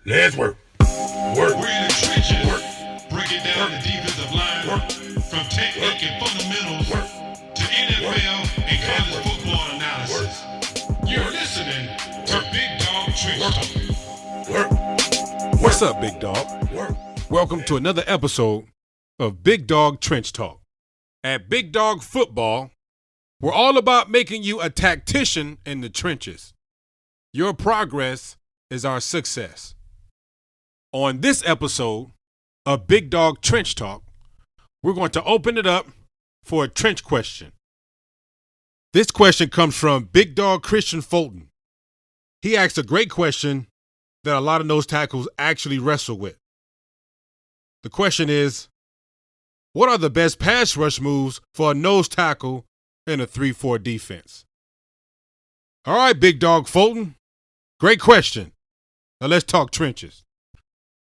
Let's work. We're in the trenches. Break it down the defensive line. From technique and fundamentals to NFL and college football analysis. You're listening to Big Dog Trench Talk. What's up, Big Dog? Welcome to another episode of Big Dog Trench Talk. At Big Dog Football, we're all about making you a tactician in the trenches. Your progress is our success. On this episode of Big Dog Trench Talk, we're going to open it up for a trench question. This question comes from Big Dog Christian Fulton. He asked a great question that a lot of nose tackles actually wrestle with. The question is, what are the best pass rush moves for a nose tackle in a 3-4 defense? All right, Big Dog Fulton, great question. Now let's talk trenches.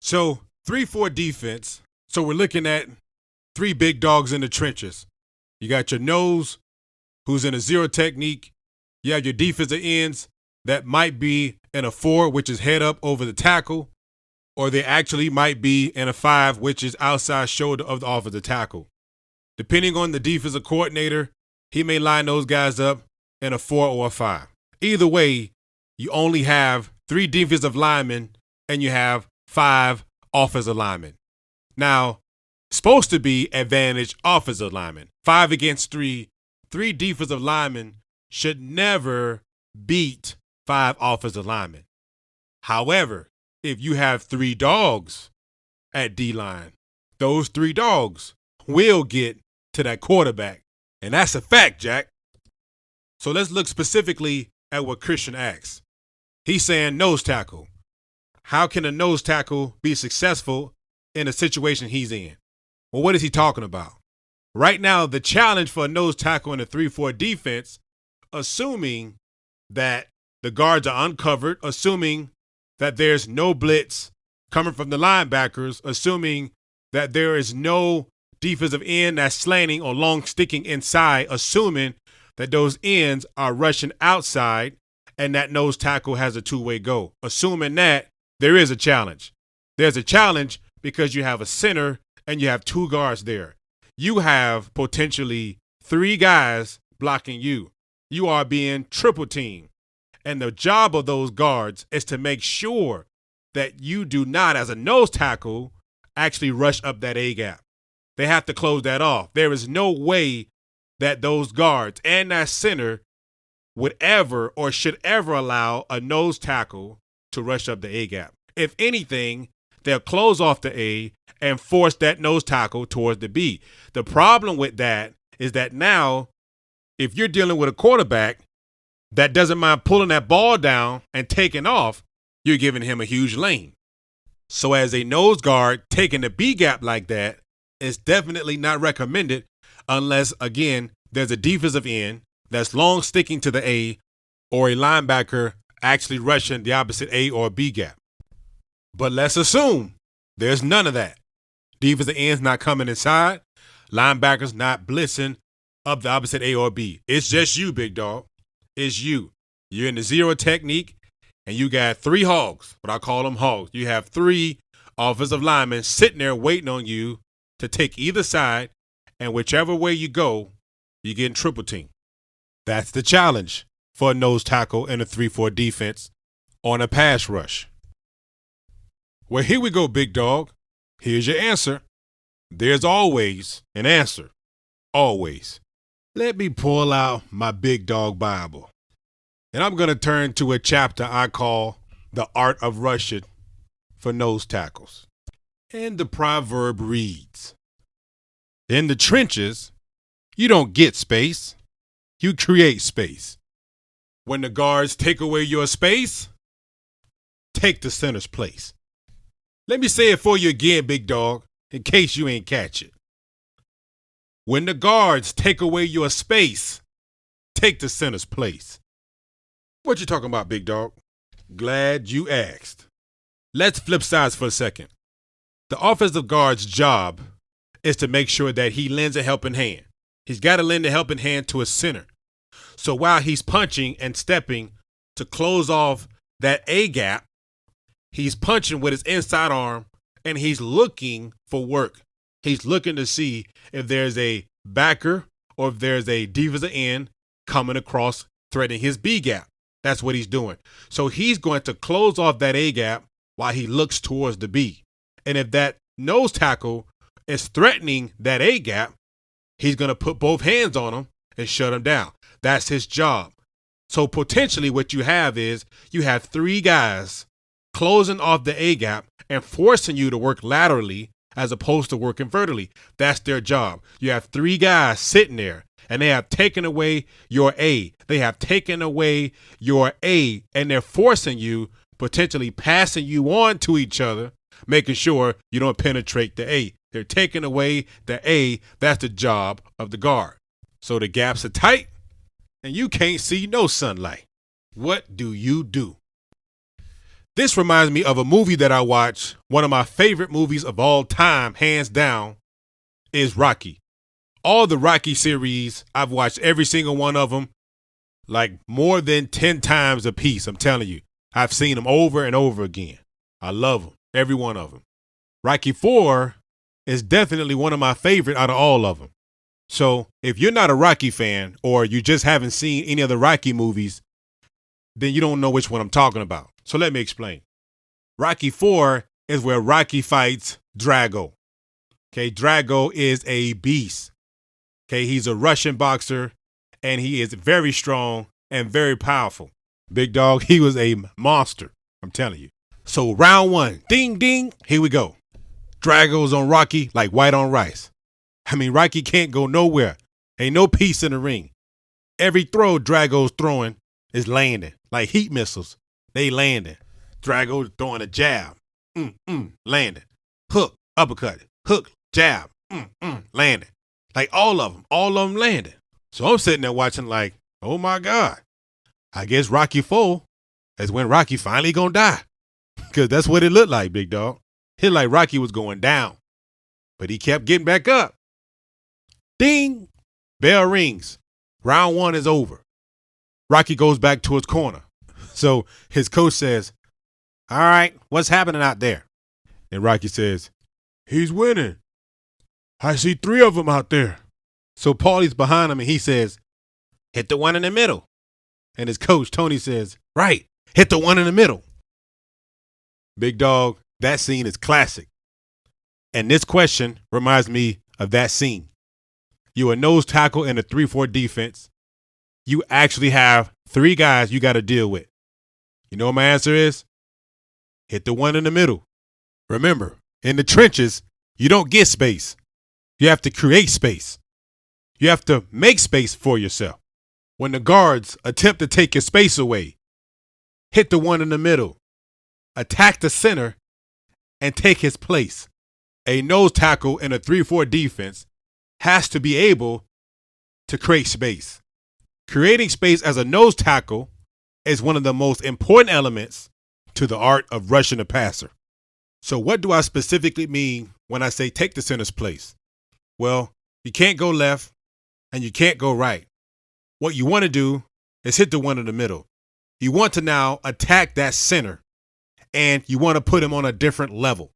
So 3-4 defense, so we're looking at three big dogs in the trenches. You got your nose, who's in a zero technique. You have your defensive ends that might be in a 4, which is head up over the tackle, or they actually might be in a 5, which is outside shoulder of the offensive tackle. Depending on the defensive coordinator, he may line those guys up in a 4 or a 5. Either way, you only have 3 defensive linemen and you have 5 offensive linemen. Now, supposed to be advantage offensive linemen. 5 against 3. 3 defensive linemen should never beat 5 offensive linemen. However, if you have 3 dogs at D-line, those 3 dogs will get to that quarterback. And that's a fact, Jack. So let's look specifically at what Christian asks. He's saying nose tackle. How can a nose tackle be successful in a situation he's in? Well, what is he talking about? Right now, the challenge for a nose tackle in a 3-4 defense, assuming that the guards are uncovered, assuming that there's no blitz coming from the linebackers, assuming that there is no defensive end that's slanting or long sticking inside, assuming that those ends are rushing outside and that nose tackle has a two-way go. Assuming that, there is a challenge. There's a challenge because you have a center and you have 2 guards there. You have potentially 3 guys blocking you. You are being triple teamed. And the job of those guards is to make sure that you do not, as a nose tackle, actually rush up that A-gap. They have to close that off. There is no way that those guards and that center would ever or should ever allow a nose tackle to rush up the A-gap. If anything, they'll close off the A and force that nose tackle towards the B. The problem with that is that now, if you're dealing with a quarterback that doesn't mind pulling that ball down and taking off, you're giving him a huge lane. So as a nose guard, taking the B gap like that is definitely not recommended unless, again, there's a defensive end that's long sticking to the A or a linebacker actually rushing the opposite A or B gap. But let's assume there's none of that. Defensive ends not coming inside, linebackers not blitzing up the opposite A or B. It's just you, big dog. It's you. You're in the zero technique, and you got 3 hogs, what I call them hogs. You have 3 offensive linemen sitting there waiting on you to take either side, and whichever way you go, you're getting triple teamed. That's the challenge for a nose tackle in a 3-4 defense on a pass rush. Well, here we go, big dog. Here's your answer. There's always an answer. Always. Let me pull out my Big Dog Bible. And I'm going to turn to a chapter I call The Art of Rushing for Nose Tackles. And the proverb reads, in the trenches, you don't get space. You create space. When the guards take away your space, take the center's place. Let me say it for you again, big dog, in case you ain't catch it. When the guards take away your space, take the center's place. What you talking about, big dog? Glad you asked. Let's flip sides for a second. The offensive guard's job is to make sure that he lends a helping hand. He's got to lend a helping hand to a center. So while he's punching and stepping to close off that A gap, He's punching with his inside arm, and he's looking for work. He's looking to see if there's a backer or if there's a defensive end coming across threatening his B gap. That's what he's doing. So he's going to close off that A gap while he looks towards the B. And if that nose tackle is threatening that A gap, he's going to put both hands on him and shut him down. That's his job. So potentially what you have is you have three guys closing off the A gap and forcing you to work laterally as opposed to working vertically. That's their job. You have three guys sitting there and they have taken away your A. They have taken away your A and they're forcing you, potentially passing you on to each other, making sure you don't penetrate the A. They're taking away the A. That's the job of the guard. So the gaps are tight and you can't see no sunlight. What do you do? This reminds me of a movie that I watched. One of my favorite movies of all time, hands down, is Rocky. All the Rocky series, I've watched every single one of them, like more than 10 times a piece. I'm telling you, I've seen them over and over again. I love them, every one of them. Rocky 4 is definitely one of my favorite out of all of them. So if you're not a Rocky fan or you just haven't seen any of the Rocky movies, then you don't know which one I'm talking about. So let me explain. Rocky 4 is where Rocky fights Drago. Okay, Drago is a beast. Okay, he's a Russian boxer and he is very strong and very powerful. Big dog, he was a monster, I'm telling you. So round one, ding, ding, here we go. Drago's on Rocky like white on rice. I mean, Rocky can't go nowhere. Ain't no peace in the ring. Every throw Drago's throwing is landing like heat missiles. They landing. Drago throwing a jab. Landing. Hook, uppercut. Hook, jab. Landing. Like all of them landing. So I'm sitting there watching like, oh my God. I guess Rocky 4 is when Rocky finally gonna die. Because that's what it looked like, big dog. It looked like Rocky was going down. But he kept getting back up. Ding. Bell rings. Round 1 is over. Rocky goes back to his corner. So his coach says, all right, what's happening out there? And Rocky says, he's winning. I see 3 of them out there. So Paulie's behind him and he says, hit the one in the middle. And his coach, Tony, says, right, hit the one in the middle. Big dog, that scene is classic. And this question reminds me of that scene. You're a nose tackle in a 3-4 defense. You actually have 3 guys you got to deal with. You know what my answer is? Hit the one in the middle. Remember, in the trenches, you don't get space. You have to create space. You have to make space for yourself. When the guards attempt to take your space away, hit the one in the middle. Attack the center and take his place. A nose tackle in a 3-4 defense has to be able to create space. Creating space as a nose tackle is one of the most important elements to the art of rushing a passer. So what do I specifically mean when I say take the center's place? Well, you can't go left and you can't go right. What you want to do is hit the one in the middle. You want to now attack that center and you want to put him on a different level.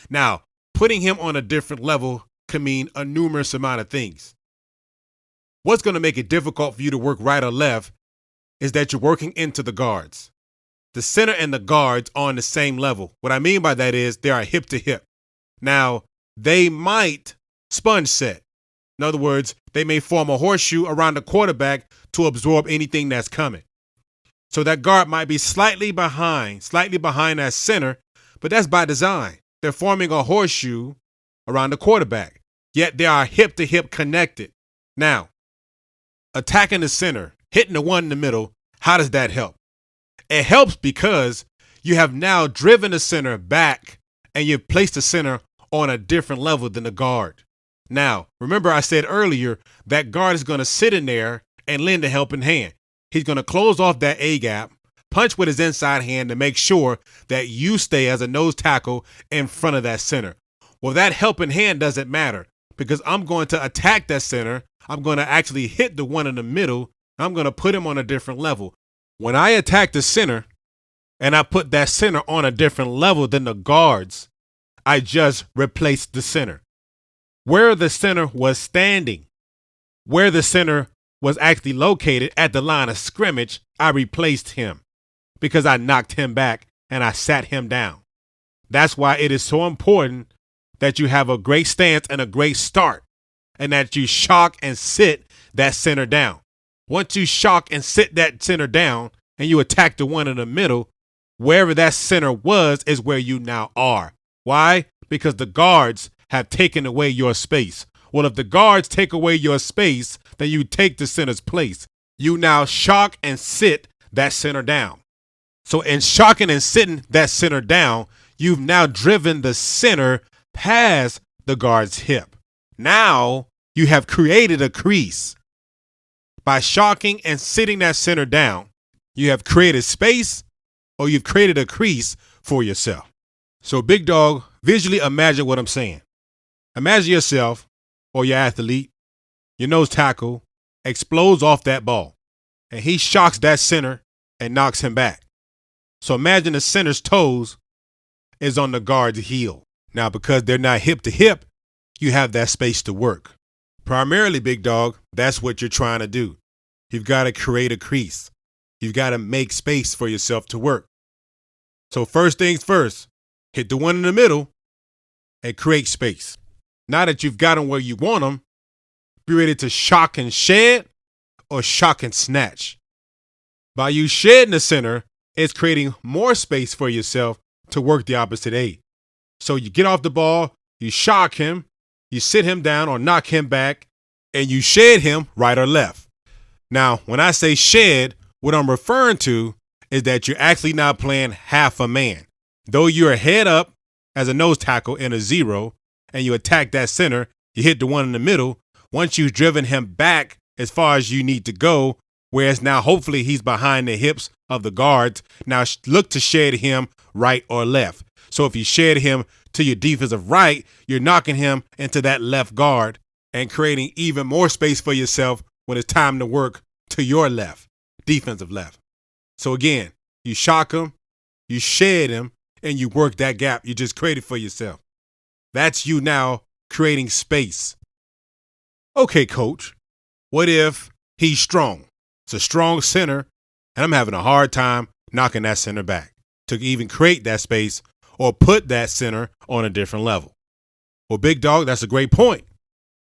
Now, putting him on a different level can mean a numerous amount of things. What's going to make it difficult for you to work right or left is that you're working into the guards. The center and the guards are on the same level. What I mean by that is they are hip to hip. Now, they might sponge set. In other words, they may form a horseshoe around the quarterback to absorb anything that's coming. So that guard might be slightly behind that center, but that's by design. They're forming a horseshoe around the quarterback, yet they are hip to hip connected. Now, attacking the center, hitting the one in the middle, how does that help? It helps because you have now driven the center back and you've placed the center on a different level than the guard. Now, remember I said earlier that guard is going to sit in there and lend a helping hand. He's going to close off that A gap, punch with his inside hand to make sure that you stay as a nose tackle in front of that center. Well, that helping hand doesn't matter because I'm going to attack that center. I'm going to actually hit the one in the middle. I'm going to put him on a different level. When I attack the center, and I put that center on a different level than the guards, I just replaced the center. Where the center was standing, where the center was actually located at the line of scrimmage, I replaced him because I knocked him back and I sat him down. That's why it is so important that you have a great stance and a great start, and that you shock and sit that center down. Once you shock and sit that center down and you attack the one in the middle, wherever that center was is where you now are. Why? Because the guards have taken away your space. Well, if the guards take away your space, then you take the center's place. You now shock and sit that center down. So in shocking and sitting that center down, you've now driven the center past the guard's hip. Now you have created a crease. By shocking and sitting that center down, you have created space, or you've created a crease for yourself. So big dog, visually imagine what I'm saying. Imagine yourself or your athlete, your nose tackle, explodes off that ball, and he shocks that center and knocks him back. So imagine the center's toes is on the guard's heel. Now, because they're not hip to hip, you have that space to work. Primarily, big dog, that's what you're trying to do. You've got to create a crease. You've got to make space for yourself to work. So first things first, hit the one in the middle and create space. Now that you've got them where you want them, be ready to shock and shed or shock and snatch. By you shedding the center, it's creating more space for yourself to work the opposite aid. So you get off the ball, you shock him, you sit him down or knock him back, and you shed him right or left. Now, when I say shed, what I'm referring to is that you're actually now playing half a man. Though you're head up as a nose tackle in a zero, and you attack that center, you hit the one in the middle. Once you've driven him back as far as you need to go, whereas now hopefully he's behind the hips of the guards, now look to shed him right or left. So if you shed him to your defensive right, you're knocking him into that left guard and creating even more space for yourself when it's time to work to your left, defensive left. So again, you shock him, you shed him, and you work that gap you just created for yourself. That's you now creating space. Okay, coach, what if he's strong? It's a strong center, and I'm having a hard time knocking that center back to even create that space or put that center on a different level. Well, big dog, that's a great point,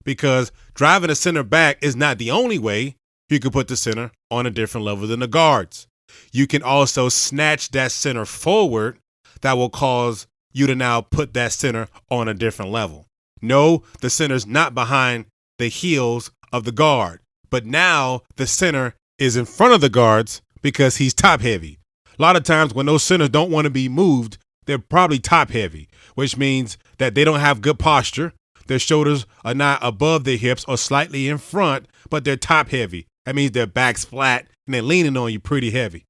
because driving the center back is not the only way you can put the center on a different level than the guards. You can also snatch that center forward. That will cause you to now put that center on a different level. No, the center's not behind the heels of the guard, but now the center is in front of the guards because he's top heavy. A lot of times when those centers don't want to be moved, they're probably top heavy, which means that they don't have good posture. Their shoulders are not above their hips or slightly in front, but they're top heavy. That means their back's flat and they're leaning on you pretty heavy.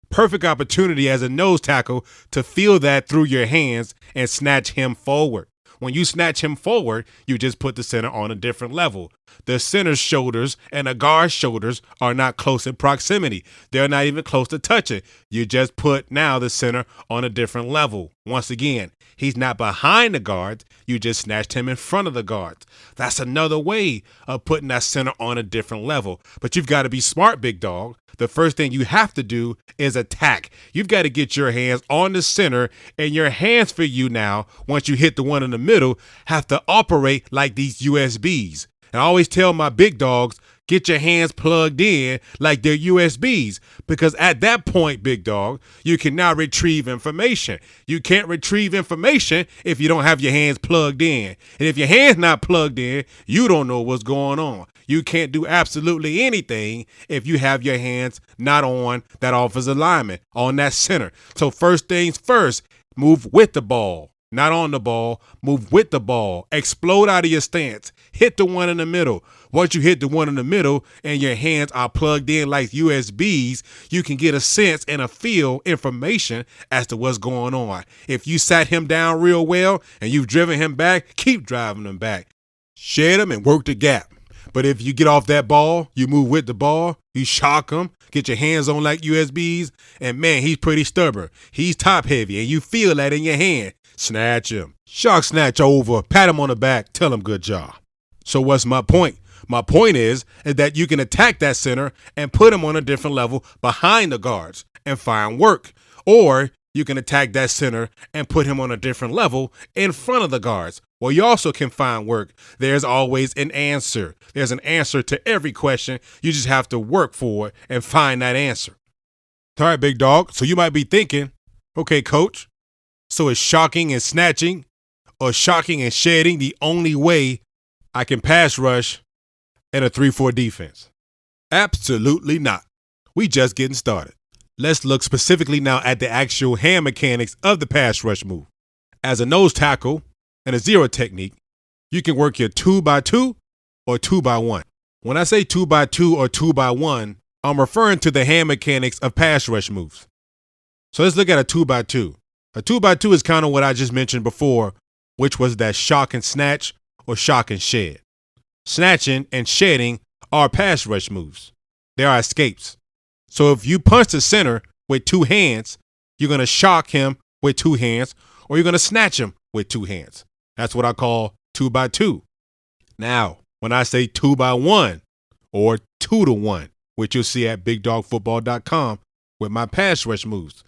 Perfect opportunity as a nose tackle to feel that through your hands and snatch him forward. When you snatch him forward, you just put the center on a different level. The center's shoulders and the guard's shoulders are not close in proximity. They're not even close to touching. You just put now the center on a different level. Once again, he's not behind the guards. You just snatched him in front of the guards. That's another way of putting that center on a different level. But you've got to be smart, big dog. The first thing you have to do is attack. You've got to get your hands on the center, and your hands for you now, once you hit the one in the middle, have to operate like these USBs. And I always tell my big dogs, get your hands plugged in like they're USBs, because at that point, big dog, you can now retrieve information. You can't retrieve information if you don't have your hands plugged in. And if your hands not plugged in, you don't know what's going on. You can't do absolutely anything if you have your hands not on that offensive lineman, on that center. So first things first, move with the ball. Not on the ball, move with the ball, explode out of your stance, hit the one in the middle. Once you hit the one in the middle and your hands are plugged in like USBs, you can get a sense and a feel information as to what's going on. If you sat him down real well and you've driven him back, keep driving him back. Shed him and work the gap. But if you get off that ball, you move with the ball, you shock him, get your hands on like USBs, and man, he's pretty stubborn. He's top heavy, and you feel that in your hand. Snatch him. Shark snatch over, pat him on the back, tell him good job. So what's my point? My point is that you can attack that center and put him on a different level behind the guards and find work. Or you can attack that center and put him on a different level in front of the guards. Well, you also can find work. There's always an answer. There's an answer to every question. You just have to work for it and find that answer. All right, big dog. So you might be thinking, okay, coach, so is shocking and snatching or shocking and shedding the only way I can pass rush in a 3-4 defense? Absolutely not. We just getting started. Let's look specifically now at the actual hand mechanics of the pass rush move. As a nose tackle and a zero technique, you can work your 2x2 or 2x1. When I say 2x2 or 2x1, I'm referring to the hand mechanics of pass rush moves. So let's look at a 2x2. A 2x2 is kind of what I just mentioned before, which was that shock and snatch or shock and shed. Snatching and shedding are pass rush moves. They are escapes. So if you punch the center with two hands, you're going to shock him with two hands, or you're going to snatch him with two hands. That's what I call 2x2. Now, when I say 2x1 or 2-to-1, which you'll see at BigDogFootball.com with my pass rush moves,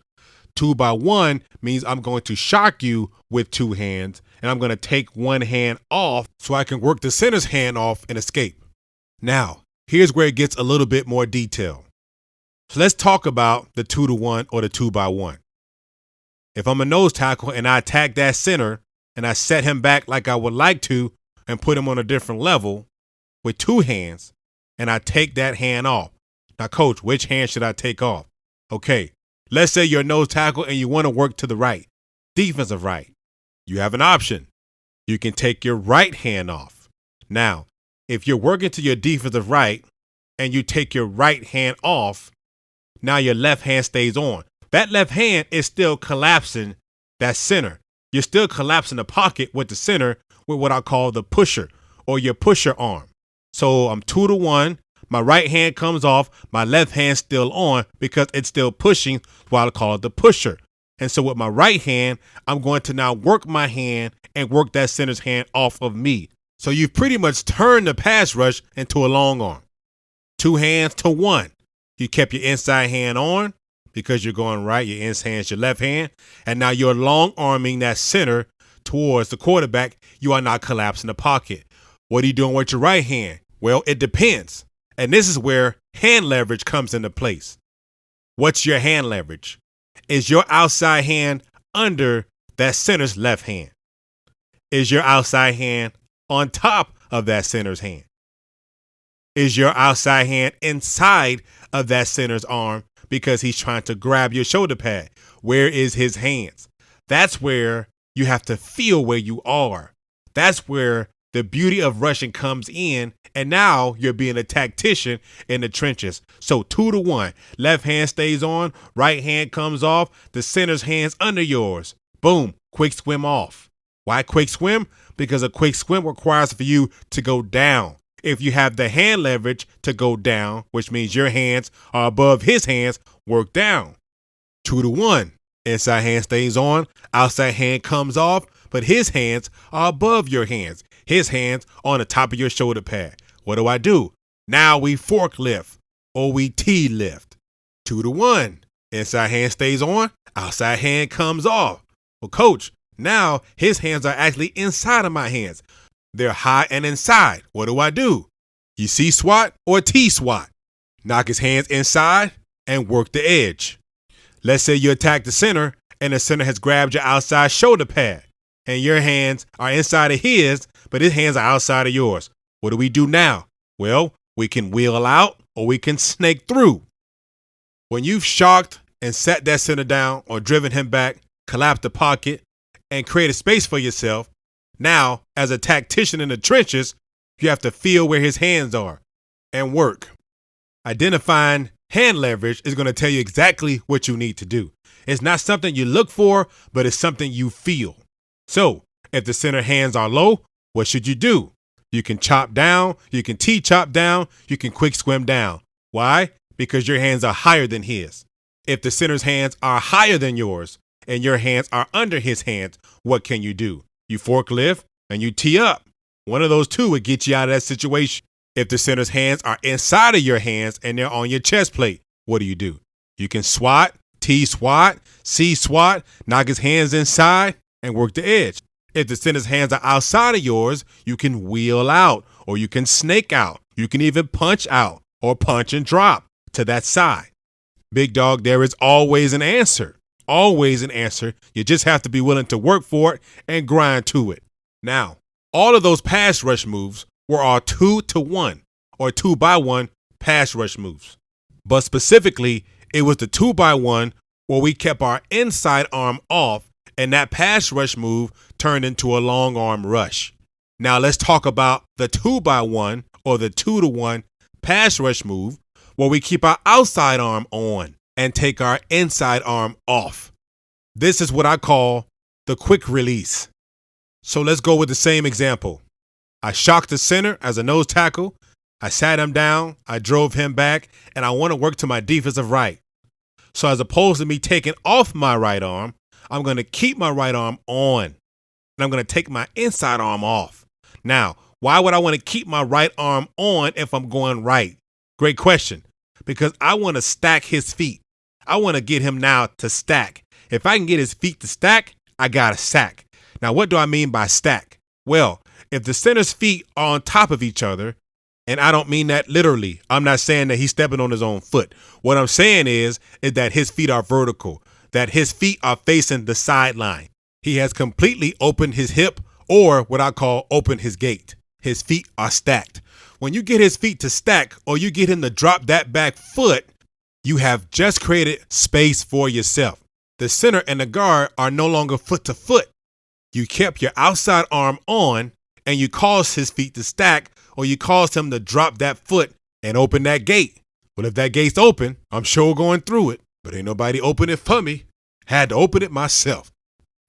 2x1 means I'm going to shock you with two hands, and I'm going to take one hand off so I can work the center's hand off and escape. Now, here's where it gets a little bit more detailed. So let's talk about the 2-to-1 or the 2x1. If I'm a nose tackle and I attack that center and I set him back like I would like to and put him on a different level with two hands, and I take that hand off. Now, coach, which hand should I take off? Okay, let's say you're a nose tackle and you want to work to the right, defensive right. You have an option. You can take your right hand off. Now, if you're working to your defensive right and you take your right hand off, now your left hand stays on. That left hand is still collapsing that center. You're still collapsing the pocket with the center with what I call the pusher or your pusher arm. So I'm 2-to-1. My right hand comes off. My left hand's still on because it's still pushing what I call the pusher. And so with my right hand, I'm going to now work my hand and work that center's hand off of me. So you've pretty much turned the pass rush into a long arm. Two hands to one. You kept your inside hand on because you're going right. Your inside hand's your left hand. And now you're long arming that center towards the quarterback. You are not collapsing the pocket. What are you doing with your right hand? Well, it depends. And this is where hand leverage comes into place. What's your hand leverage? Is your outside hand under that center's left hand? Is your outside hand on top of that center's hand? Is your outside hand inside of that center's arm because he's trying to grab your shoulder pad? Where is his hands? That's where you have to feel where you are. That's where the beauty of rushing comes in, and now you're being a tactician in the trenches. So 2-to-1, left hand stays on, right hand comes off, the center's hand's under yours. Boom, quick swim off. Why quick swim? Because a quick swim requires for you to go down. If you have the hand leverage to go down, which means your hands are above his hands, work down. 2-to-1, inside hand stays on, outside hand comes off, but his hands are above your hands. His hands on the top of your shoulder pad. What do? Now we forklift or we T-lift. 2-to-1, inside hand stays on, outside hand comes off. Well, coach, now his hands are actually inside of my hands. They're high and inside. What do? You C swat or T swat. Knock his hands inside and work the edge. Let's say you attack the center and the center has grabbed your outside shoulder pad and your hands are inside of his, but his hands are outside of yours. What do we do now? Well, we can wheel out or we can snake through. When you've shocked and sat that center down or driven him back, collapsed the pocket, and created space for yourself, now, as a tactician in the trenches, you have to feel where his hands are and work. Identifying hand leverage is going to tell you exactly what you need to do. It's not something you look for, but it's something you feel. So, if the center hands are low, what should you do? You can chop down, you can T-chop down, you can quick swim down. Why? Because your hands are higher than his. If the center's hands are higher than yours and your hands are under his hands, what can you do? You forklift and you tee up. One of those two would get you out of that situation. If the center's hands are inside of your hands and they're on your chest plate, what do? You can swat, T-swat, C-swat, knock his hands inside and work the edge. If the center's hands are outside of yours, you can wheel out or you can snake out. You can even punch out or punch and drop to that side. Big dog, there is always an answer. Always an answer. You just have to be willing to work for it and grind to it. Now, all of those pass rush moves were all 2-to-1 or 2-by-1 pass rush moves. But specifically, it was the 2-by-1 where we kept our inside arm off and that pass rush move turned into a long arm rush. Now let's talk about the 2-by-1 or the 2-to-1 pass rush move where we keep our outside arm on and take our inside arm off. This is what I call the quick release. So let's go with the same example. I shocked the center as a nose tackle. I sat him down, I drove him back, and I want to work to my defensive right. So as opposed to me taking off my right arm, I'm going to keep my right arm on, and I'm going to take my inside arm off. Now, why would I want to keep my right arm on if I'm going right? Great question. Because I want to stack his feet. I want to get him now to stack. If I can get his feet to stack, I got a sack. Now, what do I mean by stack? Well, if the center's feet are on top of each other, and I don't mean that literally. I'm not saying that he's stepping on his own foot. What I'm saying is that his feet are vertical, that his feet are facing the sideline. He has completely opened his hip, or what I call open his gate. His feet are stacked. When you get his feet to stack or you get him to drop that back foot, you have just created space for yourself. The center and the guard are no longer foot to foot. You kept your outside arm on and you caused his feet to stack, or you caused him to drop that foot and open that gate. Well, if that gate's open, I'm sure going through it, but ain't nobody open it for me. Had to open it myself.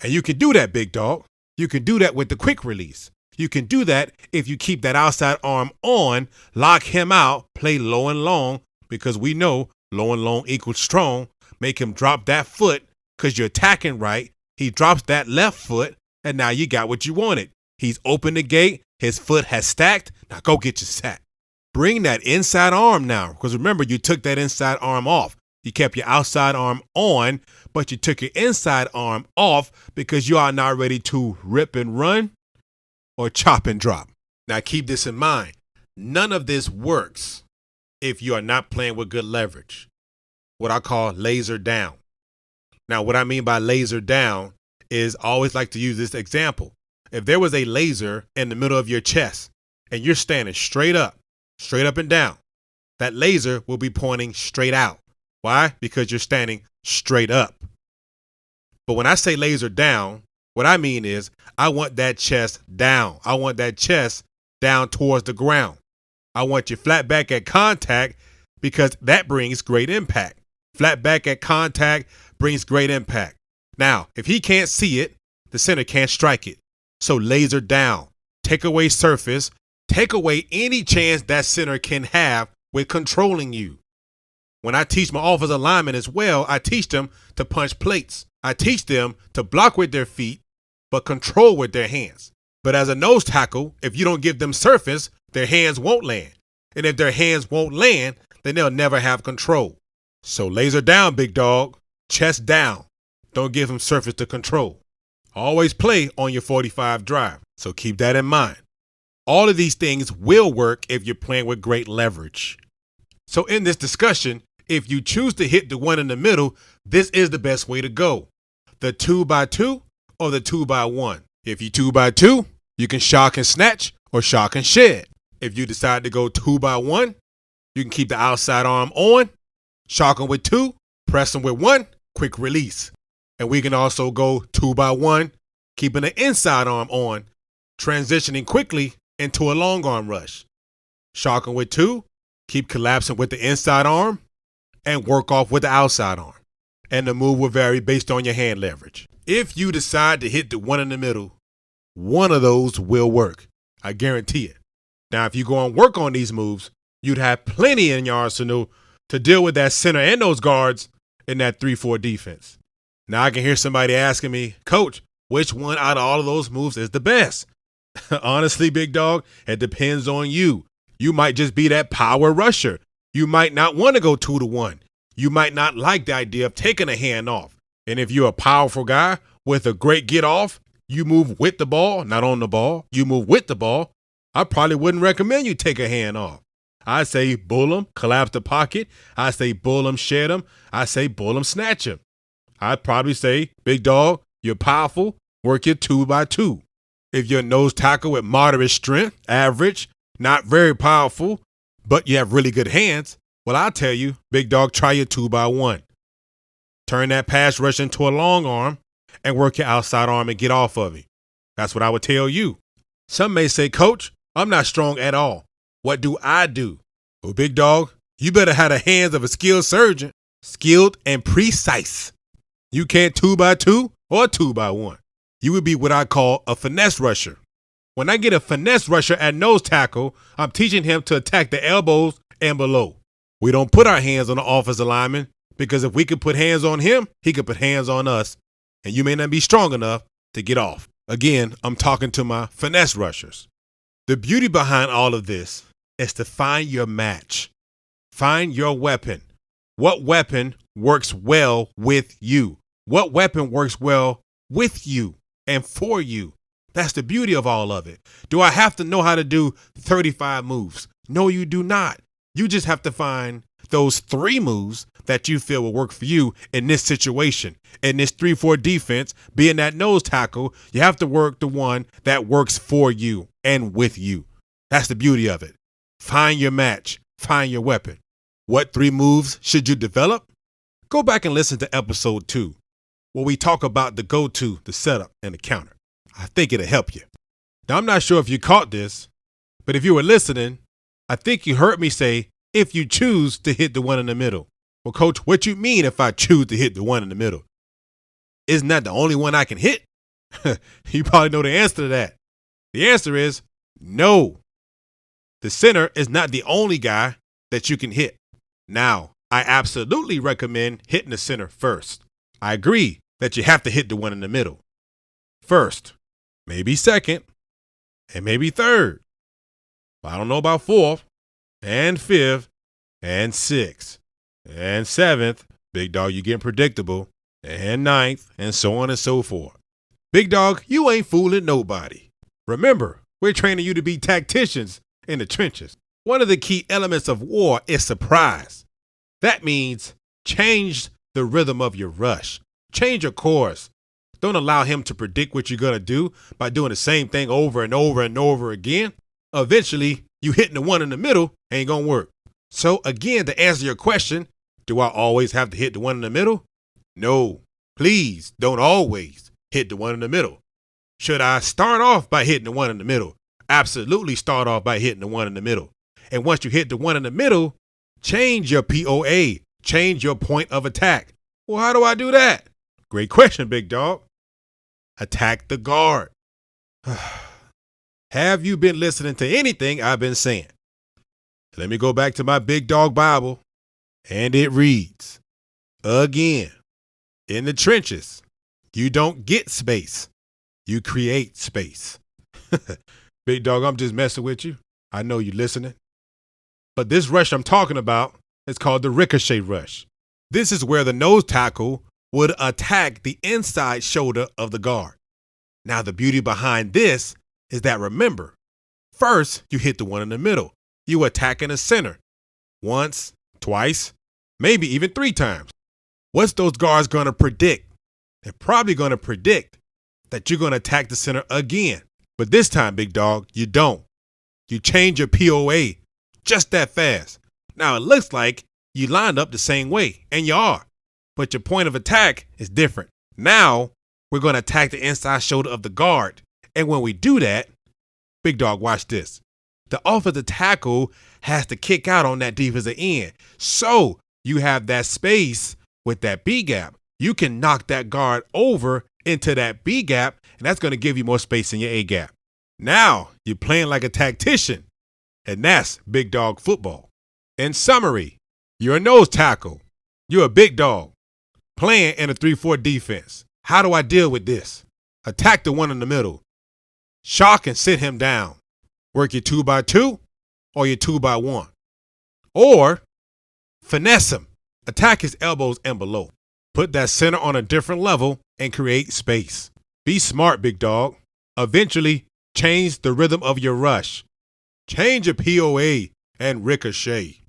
And you can do that, big dog. You can do that with the quick release. You can do that if you keep that outside arm on, lock him out, play low and long, because we know low and long equals strong. Make him drop that foot because you're attacking right. He drops that left foot, and now you got what you wanted. He's opened the gate. His foot has stacked. Now go get your sack. Bring that inside arm now, because remember, you took that inside arm off. You kept your outside arm on, but you took your inside arm off because you are not ready to rip and run or chop and drop. Now keep this in mind. None of this works if you are not playing with good leverage, what I call laser down. Now, what I mean by laser down is I always like to use this example. If there was a laser in the middle of your chest and you're standing straight up and down, that laser will be pointing straight out. Why? Because you're standing straight up. But when I say laser down, what I mean is I want that chest down. I want that chest down towards the ground. I want you flat back at contact because that brings great impact. Flat back at contact brings great impact. Now, if he can't see it, the center can't strike it. So laser down, take away surface, take away any chance that center can have with controlling you. When I teach my offensive linemen as well, I teach them to punch plates. I teach them to block with their feet, but control with their hands. But as a nose tackle, if you don't give them surface, their hands won't land. And if their hands won't land, then they'll never have control. So laser down, big dog, chest down. Don't give them surface to control. Always play on your 45 drive, so keep that in mind. All of these things will work if you're playing with great leverage. So in this discussion, if you choose to hit the one in the middle, this is the best way to go. The 2x2 or the 2x1. If you 2x2, you can shock and snatch or shock and shed. If you decide to go 2x1, you can keep the outside arm on, shock him with 2, press him with 1, quick release. And we can also go 2x1, keeping the inside arm on, transitioning quickly into a long arm rush. Shocking with 2, keep collapsing with the inside arm, and work off with the outside arm. And the move will vary based on your hand leverage. If you decide to hit the one in the middle, one of those will work. I guarantee it. Now, if you go and work on these moves, you'd have plenty in your arsenal to deal with that center and those guards in that 3-4 defense. Now, I can hear somebody asking me, Coach, which one out of all of those moves is the best? Honestly, big dog, it depends on you. You might just be that power rusher. You might not want to go 2-1. You might not like the idea of taking a hand off. And if you're a powerful guy with a great get off, you move with the ball, not on the ball. You move with the ball. I probably wouldn't recommend you take a hand off. I say bull him, collapse the pocket. I say bull him, shed him. I say bull him, snatch him. I'd probably say, big dog, you're powerful, work your 2x2. If you're a nose tackle with moderate strength, average, not very powerful, but you have really good hands, well, I'll tell you, big dog, try your 2x1. Turn that pass rush into a long arm and work your outside arm and get off of it. That's what I would tell you. Some may say, Coach, I'm not strong at all. What do I do? Well, big dog, you better have the hands of a skilled surgeon, skilled and precise. You can't 2x2 or 2x1. You would be what I call a finesse rusher. When I get a finesse rusher at nose tackle, I'm teaching him to attack the elbows and below. We don't put our hands on the offensive lineman because if we could put hands on him, he could put hands on us, and you may not be strong enough to get off. Again, I'm talking to my finesse rushers. The beauty behind all of this is to find your match. Find your weapon. What weapon works well with you? What weapon works well with you and for you? That's the beauty of all of it. Do I have to know how to do 35 moves? No, you do not. You just have to find those 3 moves that you feel will work for you in this situation. In this 3-4 defense, being that nose tackle, you have to work the one that works for you and with you. That's the beauty of it. Find your match. Find your weapon. What 3 moves should you develop? Go back and listen to episode 2, where we talk about the go-to, the setup, and the counter. I think it'll help you. Now, I'm not sure if you caught this, but if you were listening, I think you heard me say, if you choose to hit the one in the middle. Well, Coach, what you mean if I choose to hit the one in the middle? Isn't that the only one I can hit? You probably know the answer to that. The answer is no. The center is not the only guy that you can hit. Now, I absolutely recommend hitting the center first. I agree that you have to hit the one in the middle first, maybe second, and maybe third. I don't know about fourth and fifth and sixth and seventh. Big dog, you're getting predictable. And ninth, and so on and so forth. Big dog, you ain't fooling nobody. Remember, we're training you to be tacticians in the trenches. One of the key elements of war is surprise. That means change the rhythm of your rush. Change your course. Don't allow him to predict what you're going to do by doing the same thing over and over and over again. Eventually, you hitting the one in the middle ain't going to work. So again, to answer your question, do I always have to hit the one in the middle? No, please don't always hit the one in the middle. Should I start off by hitting the one in the middle? Absolutely start off by hitting the one in the middle. And once you hit the one in the middle, change your POA, change your point of attack. Well, how do I do that? Great question, big dog. Attack the guard. Have you been listening to anything I've been saying? Let me go back to my big dog Bible, and it reads, again, in the trenches, you don't get space. You create space. Big dog, I'm just messing with you. I know you're listening. But this rush I'm talking about is called the ricochet rush. This is where the nose tackle would attack the inside shoulder of the guard. Now, the beauty behind this is that, remember, first you hit the one in the middle. You attack in the center. Once, twice, maybe even 3 times. What's those guards going to predict? They're probably going to predict that you're going to attack the center again. But this time, big dog, you don't. You change your POA just that fast. Now, it looks like you lined up the same way, and you are. But your point of attack is different. Now, we're going to attack the inside shoulder of the guard. And when we do that, big dog, watch this. The offensive tackle has to kick out on that defensive end. So you have that space with that B gap. You can knock that guard over into that B gap, and that's going to give you more space in your A gap. Now you're playing like a tactician. And that's big dog football. In summary, you're a nose tackle. You're a big dog playing in a 3-4 defense. How do I deal with this? Attack the one in the middle. Shock and sit him down. Work your 2x2 or your 2x1. Or finesse him. Attack his elbows and below. Put that center on a different level and create space. Be smart, big dog. Eventually, change the rhythm of your rush. Change your POA and ricochet.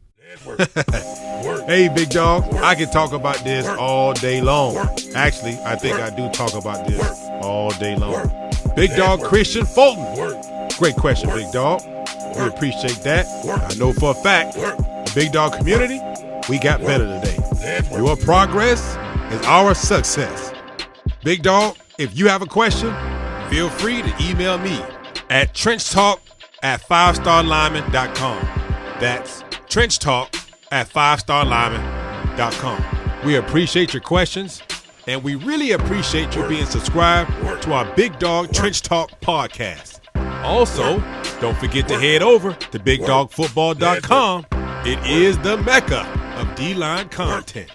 Hey, big dog, I can talk about this all day long. Actually, I think I do talk about this all day long. Big dog Christian Fulton. Great question, big dog. We appreciate that. I know for a fact, the big dog community, we got better today. Your progress is our success. Big dog, if you have a question, feel free to email me at trenchtalk@5starlineman.com. That's trenchtalk@5starlineman.com. We appreciate your questions, and we really appreciate you being subscribed to our Big Dog Trench Talk podcast. Also, don't forget to head over to BigDogFootball.com. It is the mecca of D-line content.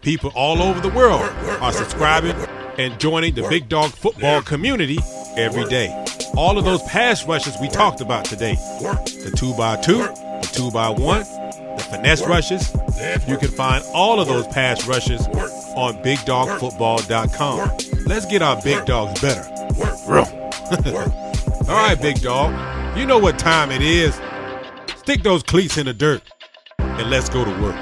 People all over the world are subscribing and joining the Big Dog Football community every day. All of those pass rushes we talked about today, the 2x2, the 2x1, the finesse rushes, you can find all of those pass rushes on BigDogFootball.com. Let's get our big dogs better. All right, big dog, you know what time it is. Stick those cleats in the dirt and let's go to work.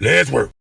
Let's work.